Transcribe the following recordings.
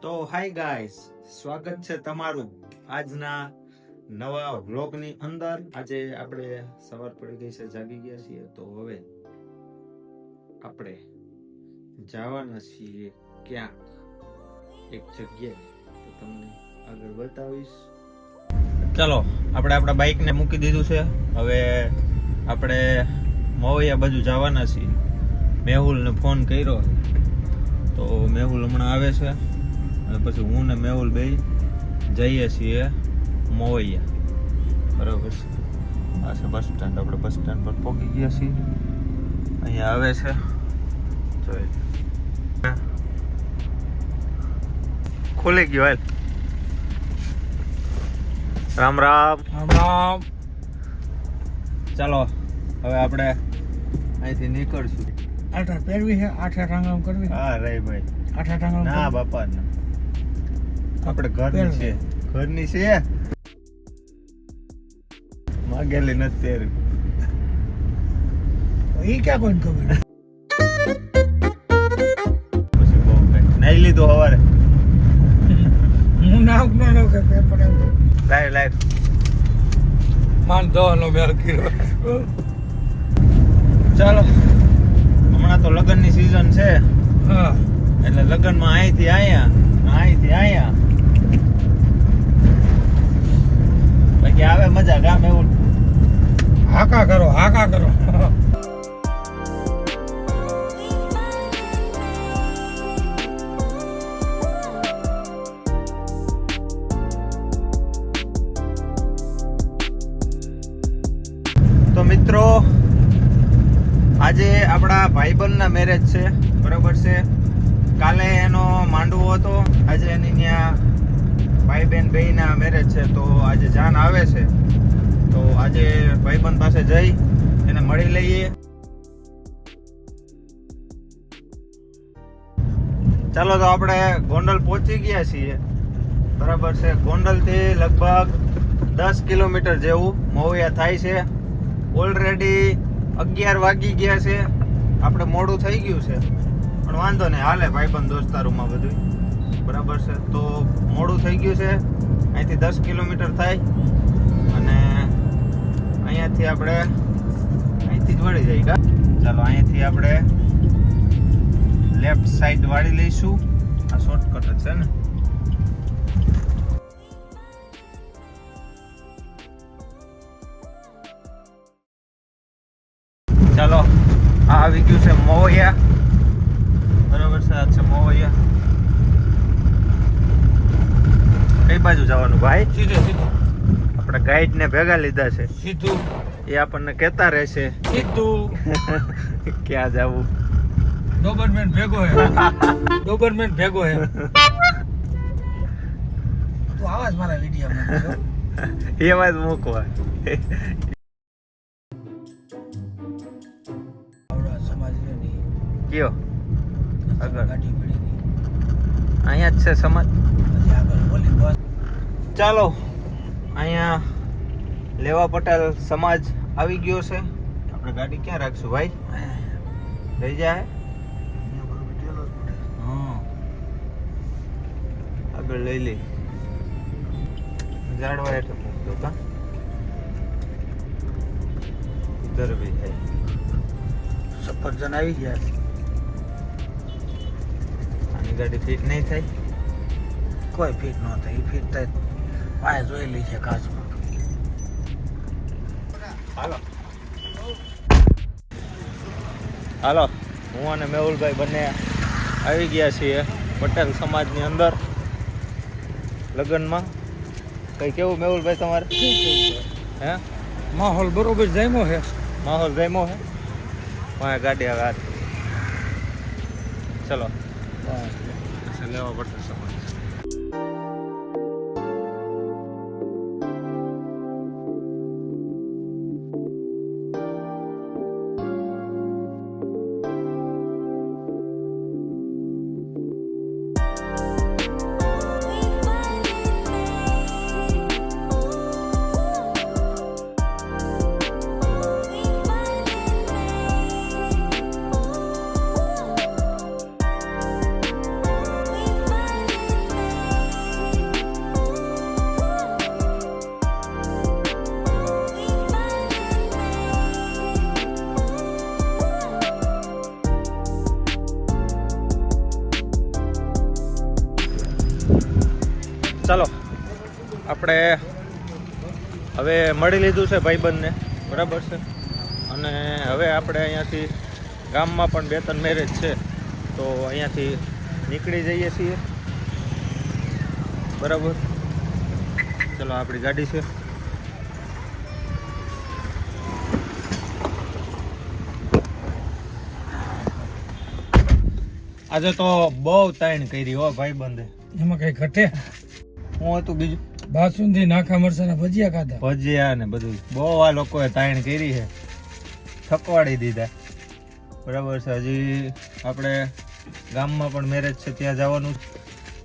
તો hi guys, સ્વાગત છે તમારું આજના નવા વ્લોગની અંદર. આજે આપણે સવાર પડી ગઈ છે, જાગી ગયા છીએ. તો હવે આપણે જવાના છીએ ક્યાંક એક જગ્યાએ, તો તમને આગળ બતાવીશ. ચાલો, આપણે આપણા બાઇકને મૂકી દીધું છે. હવે આપણે મોવૈયા બાજુ જવાના છીએ. મેહુલને ફોન કર્યો, તો મેહુલ હમણાં આવે છે અને પછી હું ને મેહુલ બે જઈએ છીએ મોવૈયા. બરાબર છે. આ છે બસ સ્ટેન્ડ. આપણે બસ સ્ટેન્ડ પર પહોંચી ગયા છીએ. અહીંયા આવે છે, જોઈ ખુલી ગયો. હાલ, રામ રામ. રામ રામ. ચાલો, હવે આપણે અહીંથી નીકળશું. આઠા પહેરવી છે, આઠા ટાંગમ કરવી. હા રે ભાઈ, આઠા ટાંગમ ના બાપા ના, આપણે ઘરની છે, ઘરની છે. માગેલી નથી તેરી. એ ક્યાં કોઈને ખબર. પછી બહુ કઈ નહીં લીધું સવારે. હું નામ ન લઉં કે પેપર એમ લાઈવ લાઈવ માન દવાનો મેર કર્યો. ચાલો, હમણાં તો લગ્નની સીઝન છે, હા, એટલે લગ્નમાં અહીંથી અહીંયા બાકી આવે મજા. ગામ એવું હાકા કરો. તો મિત્રો, આજે આપણા ભાઈબંધના મેરેજ છે, બરાબર છે. કાલે એનો માંડવો હતો, આજે એની ત્યાં ભાઈ બહેન બેયના મેરેજ છે. તો આજે જાન આવે છે, તો આજે ભાઈબંધ પાસે જઈ એને મળી લઈએ. ચાલો, તો આપણે ગોંડલ પહોંચી ગયા છીએ, બરાબર છે. ગોંડલથી લગભગ 10 કિલોમીટર જેવું મોવૈયા થાય છે. ઓલરેડી 11 વાગી ગયા છે. આપણે મોડું થઈ ગયું છે, પણ વાંધો નહીં, હાલે ભાઈબંધ દોસ્તારોમાં બધું બરાબર છે. તો મોડું થઈ ગયું છે, અહીંથી 10 કિલોમીટર થાય અને અહીંયાથી આપણે અહીંથી જ વળી જઈએ કા. ચાલો, અહીંયાથી આપણે લેફ્ટ સાઈડ વાળી લઈશું. આ શોર્ટકટ જ છે ને. ચાલો, આ આવી ગયું છે મોવૈયા, બરાબર છે. આ છે મોવૈયા. કઈ બાજુ જવાનું ભાઈ? સીધું આપણે ગાઈડ ને ભેગા લીધા છે, સીધું એ આપણને કહેતા રહેશે સીધું. ક્યાં જવું. ડોબરમેન ભેગો હે. તું આવાજ મારા વિડીયોમાં. એમાં જ મૂકવા. આવડા સમાજ ની કયો આગળ? ગાડી પડી ગઈ. અહીંયા જ છે સમાજ. પછી આગળ બોલી બસ. ચાલો, અહીંયા લેવા પટેલ સમાજ આવી ગયો છે. આપણે ગાડી ક્યાં રાખશું ભાઈ? લઈ જાય. હા, આગળ લઈ લે. ઝાડવા હેઠળ મૂકતો કા. ઉધર ભી થાય. સફરજન આવી ગયા. આની ગાડી ફિટ નહીં થાય. કોઈ ફિટ ન થાય. ફિટ થાય પાય જોયેલી છે કાચમાં. હાલો, હું અને મેહુલભાઈ બંને આવી ગયા છીએ પટેલ સમાજની અંદર લગ્નમાં. કઈ કેવું મેહુલભાઈ તમારે? હે, માહોલ બરોબર જામ્યો છે. માહોલ ગમ્યો હે? હા, ગાડી હવે હાથ. ચલો, લેવા પટેલ સમાજ. ચાલો આપણે હવે મળી લીધું છે ભાઈબંધને, બરાબર છે. અને હવે આપણે અહીંયાથી ગામમાં પણ 2-3 મેરેજ છે, તો અહીંયાથી નીકળી જઈએ છીએ, બરાબર. ચલો આપણી ગાડી છે. આજે તો બહુ તાણ કરી હો ભાઈબંધે. એમાં કઈ ઘટે? હું હતું બીજું? બાસુંદી, નાખા મરચાના ભજીયા ખાધા. ભજીયા ને બધું બહુ આ લોકોએ તાણ કરી છે, થકવાડી દીધા, બરાબર છે. હજી આપણે ગામમાં પણ મેરેજ છે, ત્યાં જવાનું,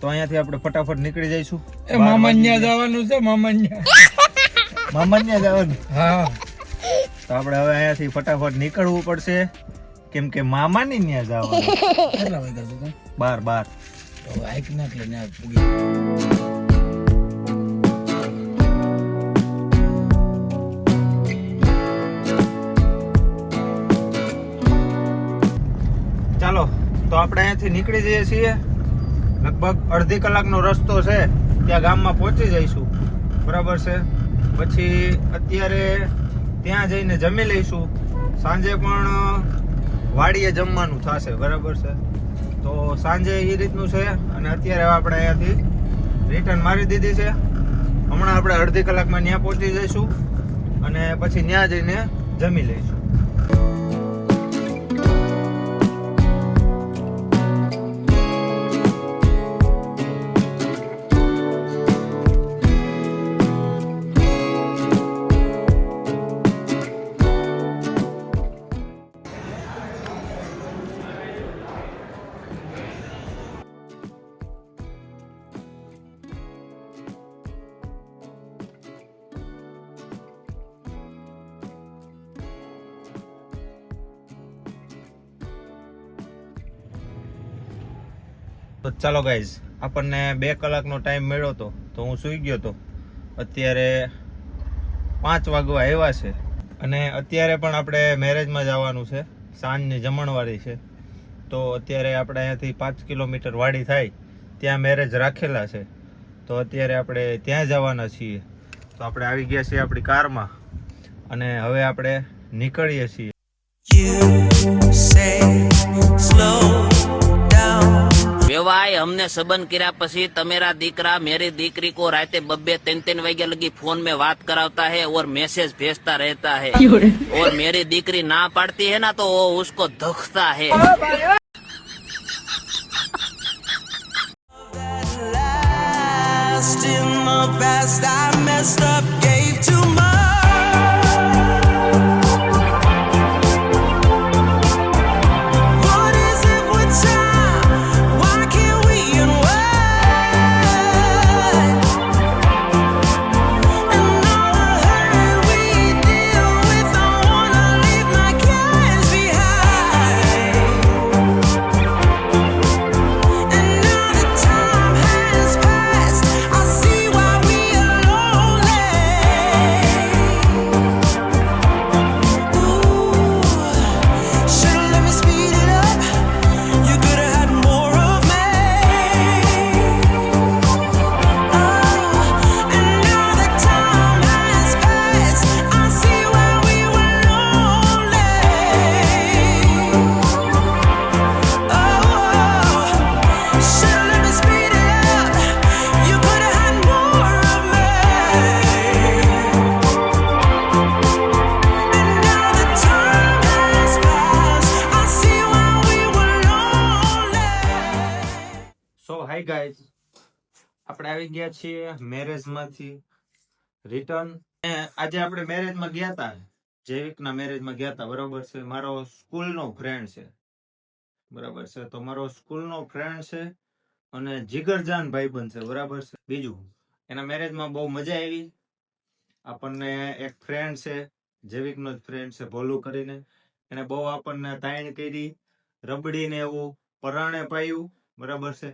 તો અહીંયાથી આપણે ફટાફટ નીકળી જઈશું. એ મામાન્યા જવાનું છે, મામાન્યા જવાનું. હા, તો આપણે હવે અહીંયાથી ફટાફટ નીકળવું પડશે, કેમ કે મામાની ત્યાં જવાનું. કેટલા વાગ્યા સુધી? 12. તો આઈક નાખ લઈને પૂગી. ચાલો તો આપણે અહીંયાથી નીકળી જઈએ છીએ. લગભગ અડધી કલાકનો રસ્તો છે, ત્યાં ગામમાં પહોંચી જઈશું, બરાબર છે. પછી અત્યારે ત્યાં જઈને જમી લઈશું. સાંજે પણ વાડીએ જમવાનું થશે, બરાબર છે. તો સાંજે એ રીતનું છે. અને અત્યારે આપણે અહીંયાથી રિટર્ન મારી દીધી છે. હમણાં આપણે અડધી કલાકમાં ત્યાં પહોંચી જઈશું અને પછી ત્યાં જઈને જમી લઈશું. તો ચાલો ગાઈઝ, આપણને 2 કલાકનો ટાઈમ મળ્યો હતો, તો હું સૂઈ ગયો હતો. અત્યારે 5 વાગવા આવ્યા છે અને અત્યારે પણ આપણે મેરેજમાં જવાનું છે. સાંજની જમણવારી છે, તો અત્યારે આપણે અહીંયાથી 5 કિલોમીટર વાડી થાય ત્યાં મેરેજ રાખેલા છે, તો અત્યારે આપણે ત્યાં જવાના છીએ. તો આપણે આવી ગયા છીએ આપણી કારમાં અને હવે આપણે નીકળીએ છીએ. વેવાય અમને સંબંધ કર્યા પછી તમેરા દીકરા मेरी દીકરી को राते 2-3 वाग्या लगी फोन में बात कराता है और मैसेज भेजता रहता है और मेरी દીકરી ना पाड़ती है ना तो वो उसको धखता है. In the past I messed up, gave too much. What is it with time? Why can't we unwind? And all the hurt we deal with, I wanna leave my cares behind. And now the time has passed, I see why we are lonely. Ooh, should've let me speed it up. You could've had more of me. And now the time has passed, I see why we were lonely. Should've let me speed it up. You could've had more of me. And now the time has passed, I see why we were lonely. So hi guys, આપણે આવી ગયા છીએ મેરેજમાંથી return. આજે આપણે મેરેજમાં ગયા હતા, જૈવિકના મેરેજમાં ગયા હતા, બરોબર છે. મારો સ્કૂલનો ફ્રેન્ડ છે, બરાબર છે. તો મારો સ્કૂલનો ફ્રેન્ડ છે અને જીગરજાન ભાઈબંધ છે, બરાબર છે. બીજું એના મેરેજમાં બહુ મજા આવી. આપણને એક ફ્રેન્ડ છે, જૈવિકનો જ ફ્રેન્ડ છે, ભોલું કરીને. એને બહુ આપણને તાણ કરી, રબડીને એવું પરાણે પાયું, બરાબર છે.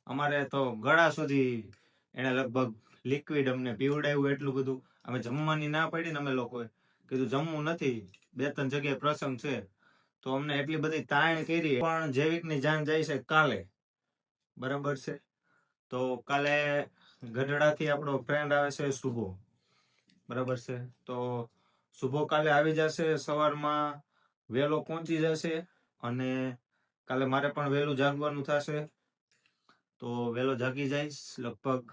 અમારે તો ગળા સુધી એને લગભગ લિક્વિડ અમને પીવડાવ્યું, એટલું બધું. અમે જમવાની ના પડી ને અમે લોકોએ કીધું જમવું નથી, 2-3 જગ્યાએ પ્રસંગ છે, તો અમને એટલી બધી તાણ કરી. પણ જૈવિકની જાન જાય છે કાલે, બરાબર છે. તો કાલે ગઢડાથી આપણો ફ્રેન્ડ આવે છે શુભો, બરાબર છે. તો શુભો કાલે આવી જશે, સવારમાં વહેલો પહોંચી જશે. અને કાલે મારે પણ વહેલું જાગવાનું થશે, તો વહેલો જાગી જઈશ. લગભગ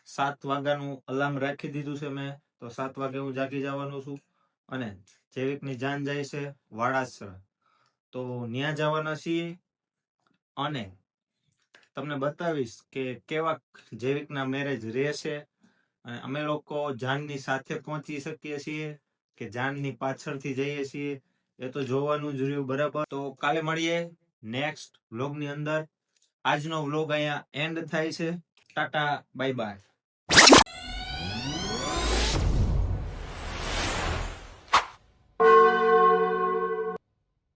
7 વાગ્યાનું અલાર્મ રાખી દીધું છે મેં, તો 7 વાગે હું જાગી જવાનું છું. અને જૈવિકની જાન જાય છે વાડાસર, તો ત્યાં જવાના છીએ. અને તમને બતાવીશ કે કેવા જૈવિકના મેરેજ રહેશે. અને અમે લોકો જાનની સાથે પહોંચી શકીએ છીએ કે જાનની પાછળથી જઈએ છીએ, એ તો જોવાનું જ રહ્યું, બરાબર. તો કાલે મળીએ નેક્સ્ટ વ્લોગની અંદર. આજનો વ્લોગ અહીંયા એન્ડ થાય છે. Tata, bye bye.